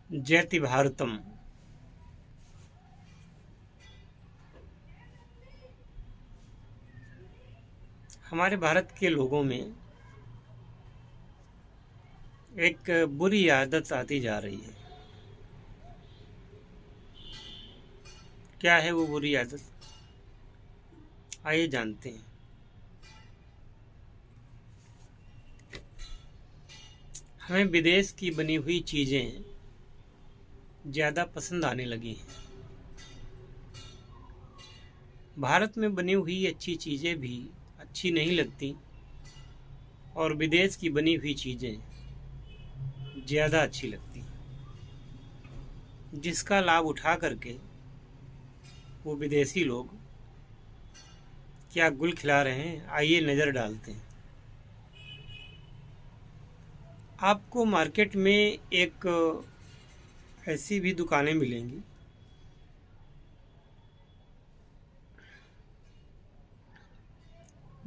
जयति भारतम। हमारे भारत के लोगों में एक बुरी आदत आती जा रही है। क्या है वो बुरी आदत? आइए जानते हैं। हमें विदेश की बनी हुई चीज़ें ज़्यादा पसंद आने लगी हैं। भारत में बनी हुई अच्छी चीज़ें भी अच्छी नहीं लगती और विदेश की बनी हुई चीज़ें ज़्यादा अच्छी लगती, जिसका लाभ उठा करके वो विदेशी लोग क्या गुल खिला रहे हैं, आइए नज़र डालते हैं। आपको मार्केट में एक ऐसी भी दुकानें मिलेंगी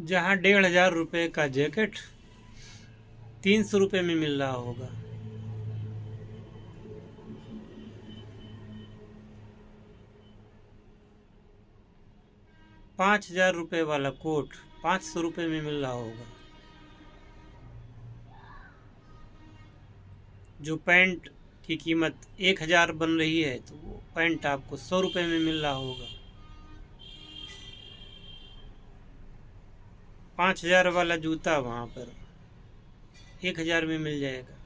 जहाँ 1500 रुपये का जैकेट 300 रुपये में मिल रहा होगा। ₹5000 वाला कोट 500 रुपये में मिल रहा होगा। जो पैंट की कीमत 1000 बन रही है तो वो पैंट आपको 100 रुपये में मिल रहा होगा। 5000 वाला जूता वहाँ पर 1000 में मिल जाएगा,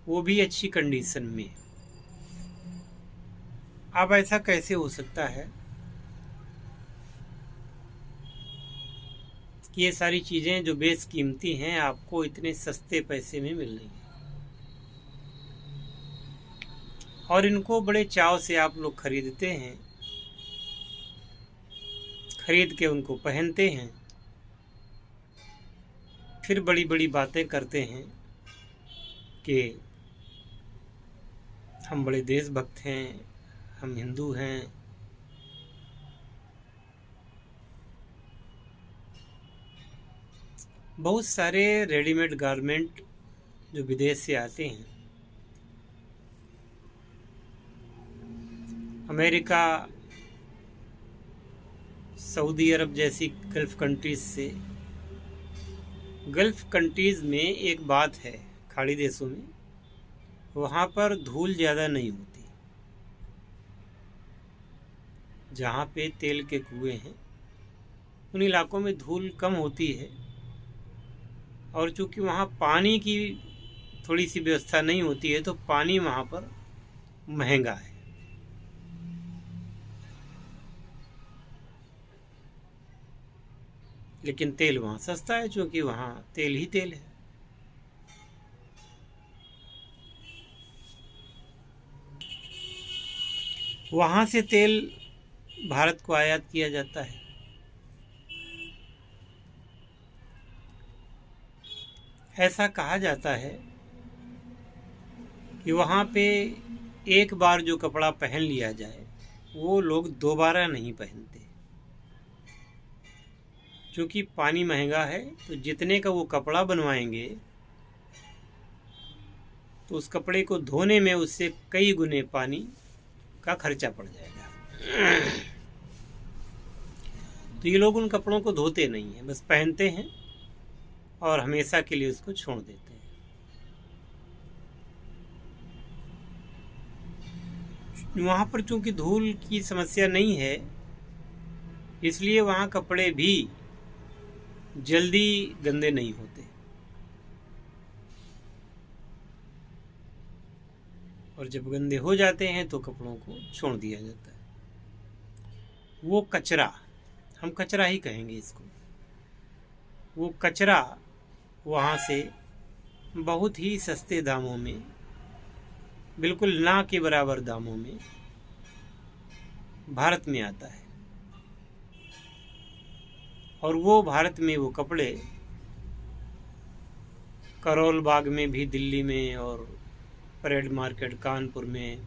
वो भी अच्छी कंडीशन में। अब ऐसा कैसे हो सकता है कि ये सारी चीज़ें जो बेशकीमती हैं आपको इतने सस्ते पैसे में मिल रही हैं और इनको बड़े चाव से आप लोग खरीदते हैं, खरीद के उनको पहनते हैं, फिर बड़ी बड़ी बातें करते हैं कि हम बड़े देशभक्त हैं, हम हिंदू हैं। बहुत सारे रेडीमेड गारमेंट जो विदेश से आते हैं, अमेरिका, सऊदी अरब जैसी गल्फ़ कंट्रीज़ से। गल्फ़ कंट्रीज़ में एक बात है, खाड़ी देशों में वहाँ पर धूल ज़्यादा नहीं होती। जहाँ पे तेल के कुएं हैं उन इलाकों में धूल कम होती है और चूँकि वहाँ पानी की थोड़ी सी व्यवस्था नहीं होती है तो पानी वहाँ पर महंगा है। लेकिन तेल वहाँ सस्ता है, क्योंकि वहाँ तेल ही तेल है। वहाँ से तेल भारत को आयात किया जाता है। ऐसा कहा जाता है कि वहाँ पे एक बार जो कपड़ा पहन लिया जाए वो लोग दोबारा नहीं पहनते, क्योंकि पानी महंगा है। तो जितने का वो कपड़ा बनवाएंगे तो उस कपड़े को धोने में उससे कई गुने पानी का खर्चा पड़ जाएगा। तो ये लोग उन कपड़ों को धोते नहीं हैं, बस पहनते हैं और हमेशा के लिए उसको छोड़ देते हैं। वहाँ पर चूंकि धूल की समस्या नहीं है, इसलिए वहाँ कपड़े भी जल्दी गंदे नहीं होते और जब गंदे हो जाते हैं तो कपड़ों को छोड़ दिया जाता है। वो कचरा, हम कचरा ही कहेंगे इसको, वो कचरा वहाँ से बहुत ही सस्ते दामों में, बिल्कुल ना के बराबर दामों में भारत में आता है। और वो भारत में वो कपड़े करोल बाग में भी, दिल्ली में और परेड मार्केट कानपुर में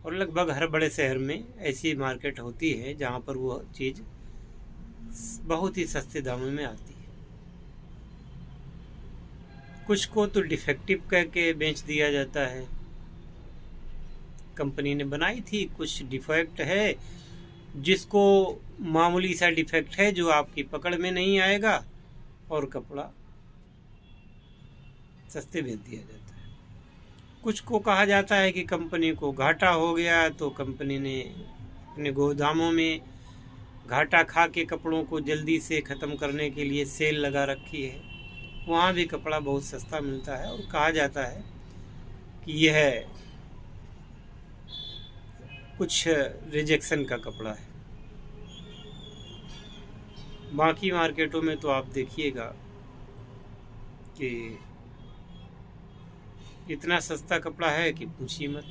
और लगभग हर बड़े शहर में ऐसी मार्केट होती है जहाँ पर वो चीज़ बहुत ही सस्ते दामों में आती है। कुछ को तो डिफेक्टिव कह के बेच दिया जाता है, कंपनी ने बनाई थी, कुछ डिफेक्ट है, जिसको मामूली सा डिफेक्ट है जो आपकी पकड़ में नहीं आएगा, और कपड़ा सस्ते बेच दिया जाता है। कुछ को कहा जाता है कि कंपनी को घाटा हो गया, तो कंपनी ने अपने गोदामों में घाटा खा के कपड़ों को जल्दी से ख़त्म करने के लिए सेल लगा रखी है। वहाँ भी कपड़ा बहुत सस्ता मिलता है, और कहा जाता है कि यह कुछ रिजेक्शन का कपड़ा है। बाकी मार्केटों में तो आप देखिएगा कि इतना सस्ता कपड़ा है कि पूछिए मत।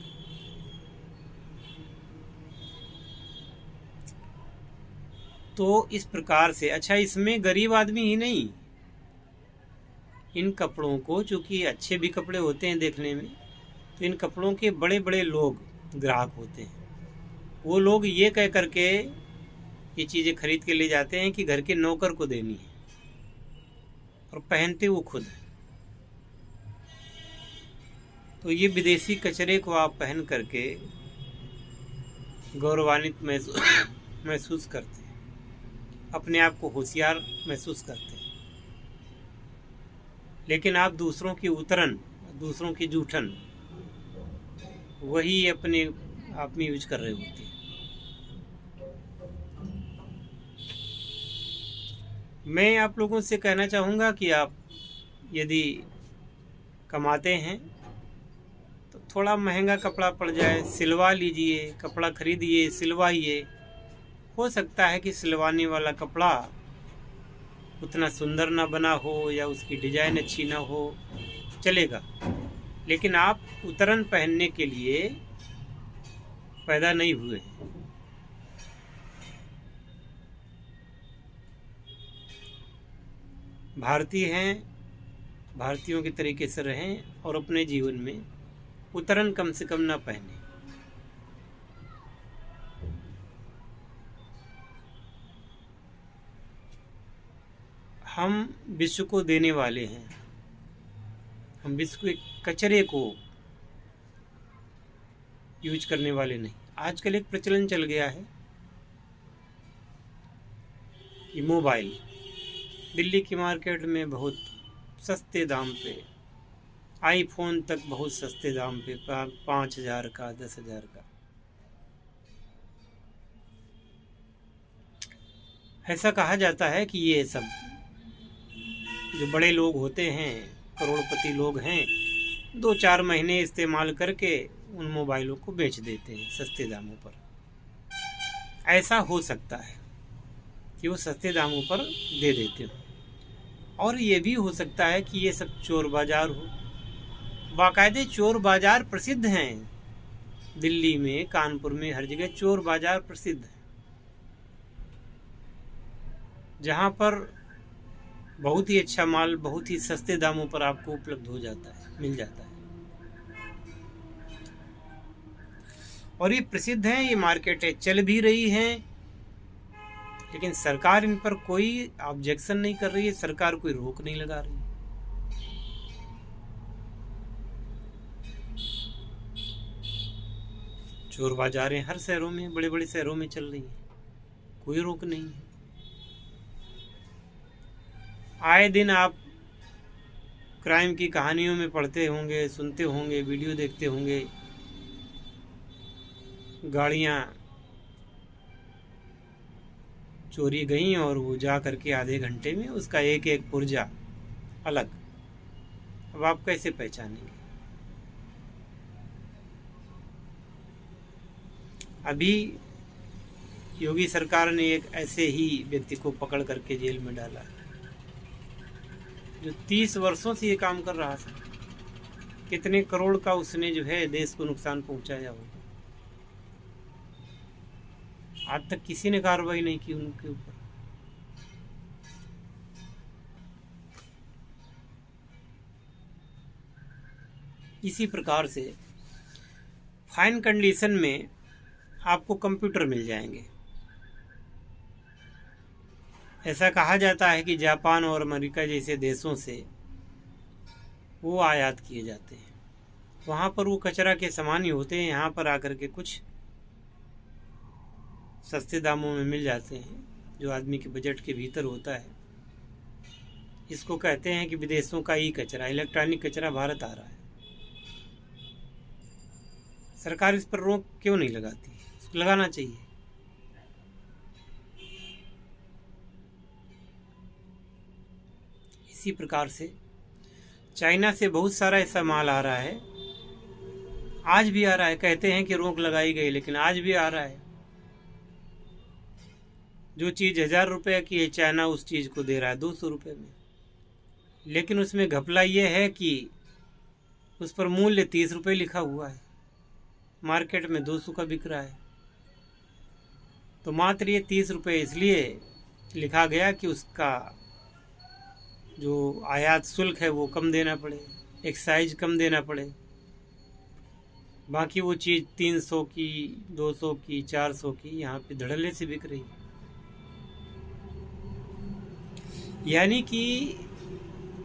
तो इस प्रकार से, अच्छा, इसमें गरीब आदमी ही नहीं, इन कपड़ों को, चूंकि अच्छे भी कपड़े होते हैं देखने में, तो इन कपड़ों के बड़े बड़े लोग ग्राहक होते हैं। वो लोग ये कह करके ये चीज़ें खरीद के ले जाते हैं कि घर के नौकर को देनी है, और पहनते वो खुद है। तो ये विदेशी कचरे को आप पहन करके गौरवान्वित महसूस करते हैं, अपने आप को होशियार महसूस करते हैं। लेकिन आप दूसरों की उतरन, दूसरों की जूठन, वही अपने आप में यूज कर रहे होते हैं। मैं आप लोगों से कहना चाहूँगा कि आप यदि कमाते हैं तो थोड़ा महंगा कपड़ा पड़ जाए, सिलवा लीजिए, कपड़ा खरीदिए, सिलवाइए। हो सकता है कि सिलवाने वाला कपड़ा उतना सुंदर ना बना हो, या उसकी डिजाइन अच्छी ना हो, चलेगा, लेकिन आप उतरन पहनने के लिए पैदा नहीं हुए हैं। भारतीय हैं, भारतीयों के तरीके से रहें, और अपने जीवन में उतरन कम से कम ना पहने। हम विश्व को देने वाले हैं, हम विश्व के कचरे को यूज करने वाले नहीं। आजकल एक प्रचलन चल गया है कि मोबाइल दिल्ली की मार्केट में बहुत सस्ते दाम पे, आईफोन तक बहुत सस्ते दाम पे, 5,000 का, 10,000 का। ऐसा कहा जाता है कि ये सब जो बड़े लोग होते हैं, करोड़पति लोग हैं, 2-4 महीने इस्तेमाल करके उन मोबाइलों को बेच देते हैं सस्ते दामों पर। ऐसा हो सकता है कि वो सस्ते दामों पर दे देते हो, और ये भी हो सकता है कि ये सब चोर बाजार हो। बाकायदे चोर बाजार प्रसिद्ध हैं दिल्ली में, कानपुर में, हर जगह चोर बाजार प्रसिद्ध है, जहाँ पर बहुत ही अच्छा माल बहुत ही सस्ते दामों पर आपको उपलब्ध हो जाता है, मिल जाता है। और ये प्रसिद्ध हैं, ये मार्केटें चल भी रही हैं, लेकिन सरकार इन पर कोई ऑब्जेक्शन नहीं कर रही है, सरकार कोई रोक नहीं लगा रही है। चोर बाजारें हर शहरों में, बड़े बड़े शहरों में चल रही हैं, कोई रोक नहीं है। आए दिन आप क्राइम की कहानियों में पढ़ते होंगे, सुनते होंगे, वीडियो देखते होंगे, गाड़ियाँ चोरी गई और वो जा करके आधे घंटे में उसका एक एक पुर्जा अलग। अब आप कैसे पहचानेंगे? अभी योगी सरकार ने एक ऐसे ही व्यक्ति को पकड़ करके जेल में डाला, जो 30 वर्षों से ये काम कर रहा था। कितने करोड़ का उसने जो है देश को नुकसान पहुंचाया होगा। आज तक किसी ने कार्रवाई नहीं की उनके ऊपर। इसी प्रकार से फाइन कंडीशन में आपको कंप्यूटर मिल जाएंगे। ऐसा कहा जाता है कि जापान और अमेरिका जैसे देशों से वो आयात किए जाते हैं। वहाँ पर वो कचरा के सामान ही होते हैं, यहाँ पर आकर के कुछ सस्ते दामों में मिल जाते हैं जो आदमी के बजट के भीतर होता है। इसको कहते हैं कि विदेशों का ई कचरा, इलेक्ट्रॉनिक कचरा भारत आ रहा है। सरकार इस पर रोक क्यों नहीं लगाती? इसको लगाना चाहिए। इसी प्रकार से चाइना से बहुत सारा ऐसा माल आ रहा है, आज भी आ रहा है। कहते हैं कि रोक लगाई गई, लेकिन आज भी आ रहा है। जो चीज़ 1000 रुपये की है, चाइना उस चीज़ को दे रहा है 200 रुपये में। लेकिन उसमें घपला ये है कि उस पर मूल्य 30 रुपये लिखा हुआ है, मार्केट में 200 का बिक रहा है। तो मात्र ये 30 रुपये इसलिए लिखा गया कि उसका जो आयात शुल्क है वो कम देना पड़े, एक्साइज कम देना पड़े। बाकी वो चीज़ 300 की, 200 की, 400 की यहाँ पे धड़ल्ले से बिक रही है। यानी कि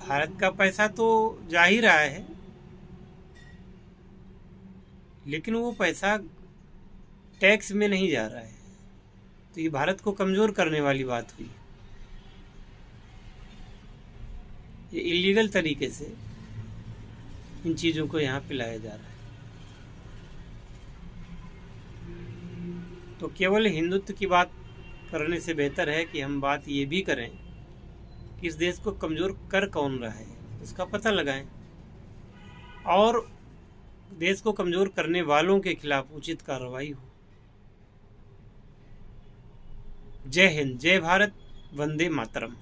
भारत का पैसा तो जा ही रहा है, लेकिन वो पैसा टैक्स में नहीं जा रहा है। तो ये भारत को कमज़ोर करने वाली बात हुई। ये इलीगल तरीके से इन चीज़ों को यहाँ पे लाया जा रहा है। तो केवल हिंदुत्व की बात करने से बेहतर है कि हम बात ये भी करें कि इस देश को कमज़ोर कर कौन रहा है, उसका पता लगाएं और देश को कमज़ोर करने वालों के खिलाफ उचित कार्रवाई हो। जय हिंद, जय भारत, वंदे मातरम।